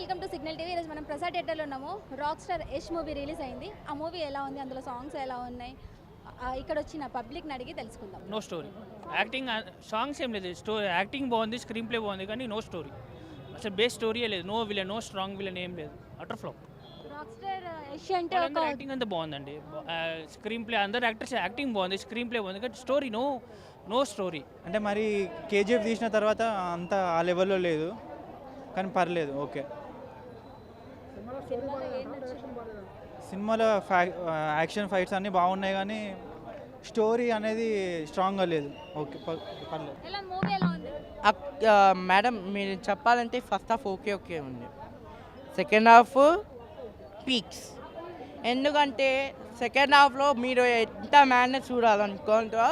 Welcome to signal TV. ఈరోజు మనం ప్రసాద్ థియేటర్లో ఉన్నాము. Rock star Yash movie release అయింది. ఆ మూవీ ఎలా ఉంది, అందులో సాంగ్స్ ఎలా ఉన్నాయి, ఇక్కడ వచ్చిన పబ్లిక్ని అడిగి తెలుసుకుందాం. నో స్టోరీ, యాక్టింగ్, సాంగ్స్ ఏం లేదు, స్టోరీ యాక్టింగ్ బాగుంది, స్క్రీన్ ప్లే బాగుంది, కానీ నో స్టోరీ, అసలు బేస్ స్టోరీయే లేదు. No villain, no strong villain ఏం లేదు, utter flop. Rock star Yash అంటే ఒక యాక్టింగ్ అంతా బాగుందండి, స్క్రీన్ ప్లే అందరు యాక్టర్స్ యాక్టింగ్ బాగుంది, స్క్రీన్ ప్లే బాగుంది, కానీ స్టోరీ నో స్టోరీ. అంటే మరి కేజీఎఫ్ తీసిన తర్వాత అంత ఆ లెవెల్లో లేదు, కానీ పర్లేదు, ఓకే. సినిమాలో యాక్షన్ ఫైట్స్ అన్నీ బాగున్నాయి, కానీ స్టోరీ అనేది స్ట్రాంగ్గా లేదు, ఓకే పర్లేదు. ఎలా మూవీ ఎలా ఉంది? మేడం మీరు చెప్పాలంటే ఫస్ట్ హాఫ్ ఓకే ఉంది, సెకండ్ హాఫ్ పీక్స్. ఎందుకంటే సెకండ్ హాఫ్లో మీరు ఎంత మ్యాడ్నెస్ చూడాలనుకుంటో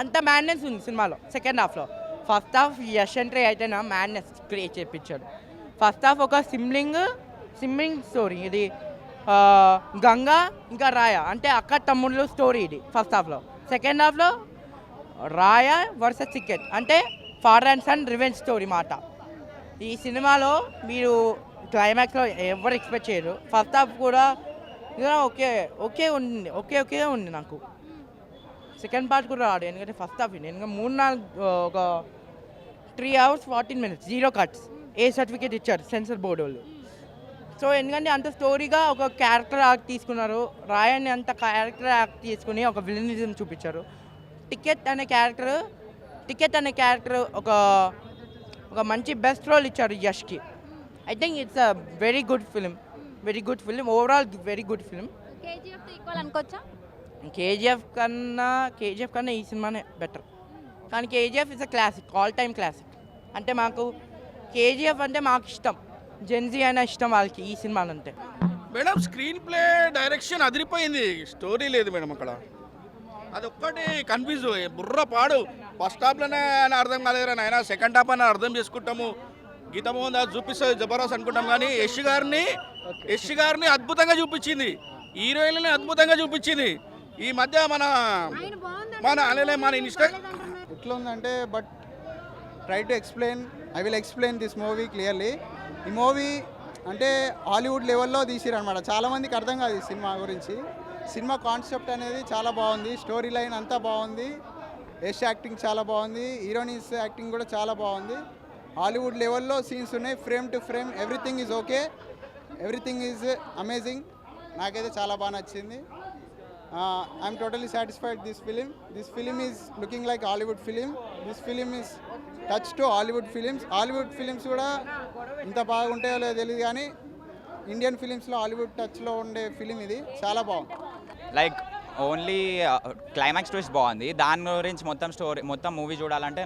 అంత మ్యాడ్నెస్ ఉంది సినిమాలో సెకండ్ హాఫ్లో. ఫస్ట్ హాఫ్ యష్ ఎంట్రీ అయితేనా మ్యాడ్నెస్ క్రియేట్ చేయించాడు. ఫస్ట్ హాఫ్ ఒక సిమ్మింగ్ స్టోరీ, ఇది గంగా ఇంకా రాయ అంటే అక్క తమ్ముళ్ళు స్టోరీ ఇది ఫస్ట్ హాఫ్లో. సెకండ్ హాఫ్లో రాయ వర్సెస్ చికెట్ అంటే father and son revenge story మాట. ఈ సినిమాలో మీరు క్లైమాక్స్లో ఎవరు ఎక్స్పెక్ట్ చేయరు. ఫస్ట్ హాఫ్ కూడా ఓకే ఉంది నాకు. సెకండ్ పార్ట్ కూడా రాడు, ఎందుకంటే ఫస్ట్ హాఫ్ ఎందుకంటే 3-4 ఒక 3 hours 14 minutes 0 cuts ఏ సర్టిఫికేట్ ఇచ్చారు సెన్సర్ బోర్డు వాళ్ళు. సో ఎందుకంటే అంత స్టోరీగా ఒక క్యారెక్టర్ యాక్ట్ తీసుకున్నారు, రాయన్ని అంత క్యారెక్టర్ యాక్ట్ తీసుకుని ఒక విలనిజం చూపించారు. టికెట్ అనే క్యారెక్టర్ ఒక మంచి బెస్ట్ రోల్ ఇచ్చారు యష్కి. I think it's a very good film overall very good film. KGF తో ఈక్వల్ అనుకోవచ్చా? కేజీఎఫ్ కన్నా ఈ సినిమానే బెటర్. కానీ KGF is a classic, all time classic. అంటే మాకు కేజీఎఫ్ అంటే మాకు ఇష్టం, జెన్జీ అయినా ఇష్టం వాళ్ళకి ఈ సినిమాలు అంటే. మేడం స్క్రీన్ ప్లే డైరెక్షన్ అదిరిపోయింది, స్టోరీ లేదు మేడం అక్కడ, అది ఒక్కటి కన్ఫ్యూజ్ బుర్ర పాడు. ఫస్ట్ హాఫ్లోనే అని అర్థం కాలేదు నాయన, సెకండ్ హాఫ్ అని అర్థం చేసుకుంటాము, గీత మోహన్ దాస్ చూపిస్తుంది జబర్దస్త్ అనుకుంటాం, కానీ యష్ గారిని అద్భుతంగా చూపించింది, హీరోయిన్ని అద్భుతంగా చూపించింది. ఈ మధ్య మన ఇన్స్టా ఎట్లా ఉందంటే, but try to explain, I will explain this movie clearly. ఈ మూవీ అంటే హాలీవుడ్ లెవెల్లో తీసిరనమాట, చాలామందికి అర్థం కాదు ఈ సినిమా గురించి. సినిమా కాన్సెప్ట్ అనేది చాలా బాగుంది, స్టోరీ లైన్ అంతా బాగుంది, యష్ యాక్టింగ్ చాలా బాగుంది, హీరోయిన్స్ యాక్టింగ్ కూడా చాలా బాగుంది. హాలీవుడ్ లెవెల్లో సీన్స్ ఉన్నాయి, frame to frame everything is okay, everything is amazing. నాకైతే చాలా బాగా నచ్చింది. I'm totally satisfied this film is looking like Hollywood film. This film is touch to Hollywood films కూడా ఇంత బాగుంటాయో లేదో తెలియదు, కానీ ఇండియన్ ఫిలిమ్స్లో హాలీవుడ్ టచ్లో ఉండే ఫిలిం ఇది, చాలా బాగుంది. లైక్ ఓన్లీ క్లైమాక్స్ ట్విస్ట్ బాగుంది, దాని గురించి మొత్తం మూవీ చూడాలంటే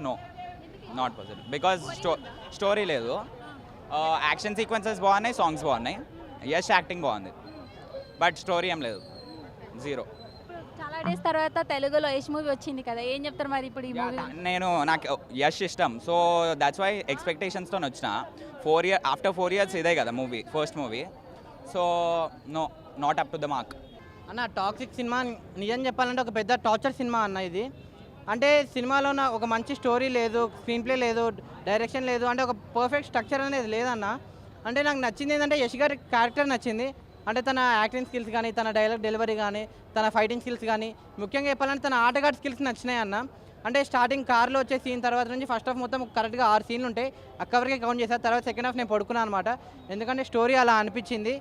నాట్ పాసిబుల్, బికాజ్ స్టోరీ లేదు. యాక్షన్ సీక్వెన్సెస్ బాగున్నాయి, సాంగ్స్ బాగున్నాయి, యష్ యాక్టింగ్ బాగుంది, బట్ స్టోరీ ఏం లేదు, జీరో. చాలా డేస్ తర్వాత తెలుగులో యష్ మూవీ వచ్చింది కదా, ఏం చెప్తారు మరి ఇప్పుడు ఈ మూవీ? నాకు యష్ ఇష్టం, సో దట్స్ వై ఎక్స్పెక్టేషన్స్తో వచ్చిన. ఆఫ్టర్ 4 years ఇదే కదా movie, first movie, so not up to the mark. అన్న టాక్సిక్ సినిమా నిజం చెప్పాలంటే ఒక పెద్ద టార్చర్ సినిమా అన్న ఇది. అంటే సినిమాలో ఒక మంచి స్టోరీ లేదు, స్క్రీన్ ప్లే లేదు, డైరెక్షన్ లేదు, అంటే ఒక పర్ఫెక్ట్ స్ట్రక్చర్ అనేది లేదన్న. అంటే నాకు నచ్చింది ఏంటంటే యష్ గారి క్యారెక్టర్ నచ్చింది, అంటే తన యాక్టింగ్ స్కిల్స్ కానీ, తన డైలాగ్ డెలివరీ కానీ, తన ఫైటింగ్ స్కిల్స్ కానీ, ముఖ్యంగా చెప్పాలంటే తన ఆటగాడి స్కిల్స్ నచ్చినాయి అన్న. అంటే స్టార్టింగ్ కార్లో వచ్చే సీన్ తర్వాత నుంచి ఫస్ట్ హాఫ్ మొత్తం కరెక్ట్గా 6 సీన్లు ఉంటాయి, అక్కడికే కౌంట్ చేశారు. తర్వాత సెకండ్ హాఫ్ నేను పడుకున్నాను అనమాట, ఎందుకంటే స్టోరీ అలా అనిపించింది.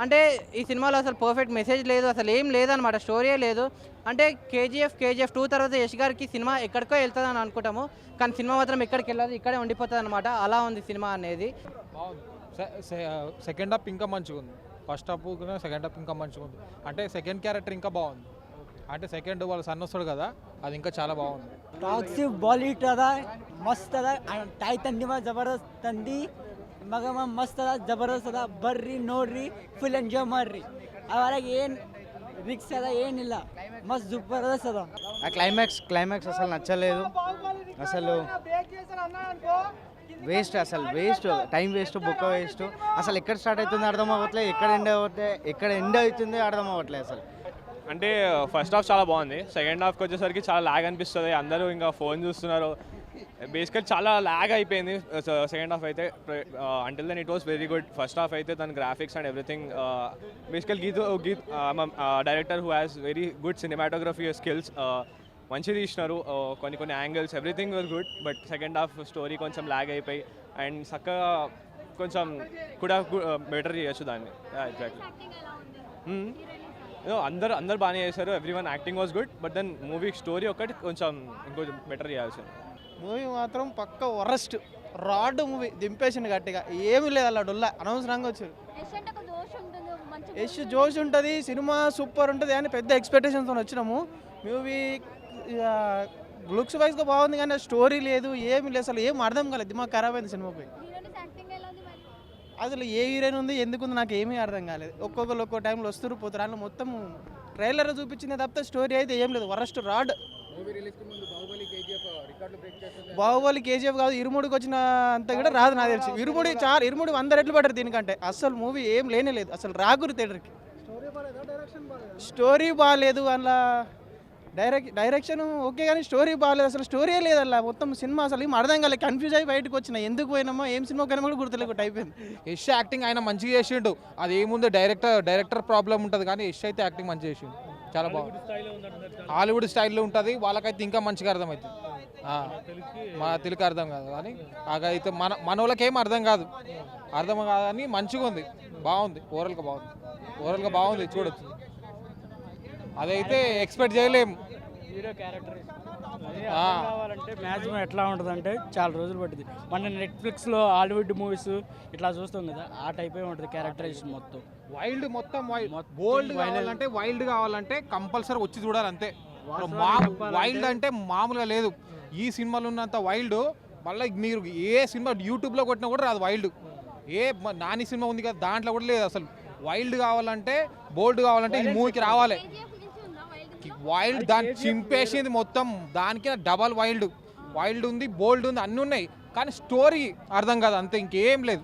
అంటే ఈ సినిమాలో అసలు పర్ఫెక్ట్ మెసేజ్ లేదు, అసలు ఏం లేదనమాట, స్టోరీయే లేదు. అంటే కేజీఎఫ్ 2 తర్వాత యష్ గారికి సినిమా ఎక్కడికో వెళ్తుందని అనుకుంటాము, కానీ సినిమా మాత్రం ఎక్కడికి వెళ్ళదు, ఇక్కడే ఉండిపోతుంది అనమాట. అలా ఉంది సినిమా అనేది. సెకండ్ హాఫ్ ఇంకా మంచిగా ఉంది, ఫస్ట్ హాఫ్ కన్నా సెకండ్ హాఫ్ ఇంకా మంచిగా ఉంది. అంటే సెకండ్ క్యారెక్టర్ ఇంకా బాగుంది, అంటే సెకండ్ వాళ్ళ సన్ వస్తాడు కదా, అది ఇంకా చాలా ಬಾಗುಂದು. ಟಾಕ್ಸಿಕ್ ಬಾಲಿವುಡ್ ಅದ ಮಸ್ತ್ ಅದ, ತಾಯಿ ತಂದಿ ಜಬರ್ದಸ್ತ್ ತಂದಿ ಮಗ ಮಸ್ತ್ ಅದ, ಜಬರ್ದಸ್ತ್ ಅದ, ಬರ್ರಿ ನೋಡ್ರಿ, ಫುಲ್ ಎಂಜಾಯ್ ಮಾಡ್ರಿ. ಅದ್ರಾಗ ಏನು ರಿಕ್ಸ್ ಅದ ಏನಿಲ್ಲ, ಮಸ್ತ್ ಜಬರ್ದಸ್ತ್ ಅದ. ఆ క్లైమాక్స్ అసలు నచ్చలేదు, అసలు waste time waste, book waste. అసలు ఎక్కడ స్టార్ట్ అవుతుంది అర్థం అవ్వట్లేదు, ఎక్కడ ఎండ్ అవుతుంది అర్థం అవ్వట్లేదు అసలు. అంటే ఫస్ట్ హాఫ్ చాలా బాగుంది, సెకండ్ హాఫ్కి వచ్చేసరికి చాలా లాగ్ అనిపిస్తుంది, అందరూ ఇంకా ఫోన్ చూస్తున్నారు, బేసికల్ చాలా లాగ్ అయిపోయింది సెకండ్ హాఫ్ అయితే. Until then it was very good. First half అయితే తన graphics and everything basically Geetu director who has very good cinematography skills. మంచిగా తీసినారు, కొన్ని angles everything was good. But second half story కొంచెం లాగ్ అయిపోయి and చక్కగా కొంచెం కూడా బెటర్ చేయొచ్చు దాన్ని. అందరు బాగానే చేశారు. Everyone acting was good. But then movie story ఒకటి కొంచెం ఇంకొంచెం బెటర్ చేయాల్సింది. మూవీ మాత్రం పక్క వరస్ట్ రాడ్ మూవీ, దింపేసింది గట్టిగా. ఏమీ లేదు అలా డొల్లా, అనవసరంగా వచ్చారు. యష్ జోష్ ఉంటుంది, సినిమా సూపర్ ఉంటుంది అని పెద్ద ఎక్స్పెక్టేషన్స్తో వచ్చినాము. మూవీ లుక్స్ వైజ్గా బాగుంది కానీ స్టోరీ లేదు, ఏమి లేదు, అసలు ఏం అర్థం కాలేదు. దిమాగ్ ఖరాబ్ అయింది సినిమాపై. అసలు ఏ హీరోయిన్ ఉంది ఎందుకుంది నాకు ఏమీ అర్థం కాలేదు. ఒక్కొక్కరు ఒక్కో టైంలో వస్తారు పోతారు. అందులో మొత్తం ట్రైలర్ చూపించింది తప్పితే స్టోరీ అయితే ఏం లేదు, వరస్ట్ రాడ్. బాహుబలి కేజీఎఫ్ కాదు, ఇరుముడికి వచ్చిన అంత కూడా రాదు నాకు తెలిసి. ఇరుముడి 100 రెట్లు పడ్డారు దీనికంటే. అసలు మూవీ ఏం లేనే లేదు, అసలు రాకురు థియేటర్కి. స్టోరీ బాగాలేదు, అలా డైరెక్షన్ ఓకే కానీ స్టోరీ బాగాలేదు, అసలు స్టోరీ లేదు. అలా మొత్తం సినిమా అసలు ఏం అర్థం కాలేదు, కన్ఫ్యూజ్ అయ్యి బయటకు వచ్చిన. ఎందుకు పోయినామో ఏం సినిమా కన్నా కూడా గుర్తులేకుండా అయిపోయింది. యష్ యాక్టింగ్ ఆయన మంచిగా చేసిండు. అది ఏముంది డైరెక్టర్ ప్రాబ్లం ఉంటుంది కానీ యష్ అయితే యాక్టింగ్ మంచిగా చేసిండు, చాలా బాగుంది. హాలీవుడ్ స్టైల్లో ఉంటుంది, వాళ్ళకైతే ఇంకా మంచిగా అర్థమవుతుంది. మా తెలుగు అర్థం కాదు కానీ అయితే మన వాళ్ళకేం అర్థం కాదు కానీ మంచిగా ఉంది, బాగుంది. ఓవరాల్గా బాగుంది, చూడొచ్చు. అదైతే ఎక్స్పెక్ట్ చేయలేము. హీరో క్యారెక్టర్ కావాలంటే మ్యాక్సిమం ఎట్లా ఉంటుందంటే చాలా రోజులు పట్టింది. మన నెట్ఫ్లిక్స్లో హాలీవుడ్ మూవీస్ ఇట్లా చూస్తాం కదా, ఆ టైపే ఉంటుంది క్యారెక్టరైజేషన్ మొత్తం. వైల్డ్ కావాలంటే కంపల్సరీ వచ్చి చూడాలి అంతే. వైల్డ్ అంటే మామూలుగా లేదు. ఈ సినిమాలో ఉన్నంత వైల్డ్ మళ్ళీ మీరు ఏ సినిమా యూట్యూబ్లో కొట్టినా కూడా రాదు వైల్డ్. నాని సినిమా ఉంది కదా, దాంట్లో కూడా లేదు అసలు. వైల్డ్ కావాలంటే బోల్డ్ కావాలంటే ఈ మూవీకి రావాలి. వైల్డ్ దాన్ని చింపేసింది మొత్తం, దానికి డబల్ వైల్డ్ ఉంది, బోల్డ్ ఉంది, అన్నీ ఉన్నాయి కానీ స్టోరీ అర్థం కాదు అంతే, ఇంకేం లేదు.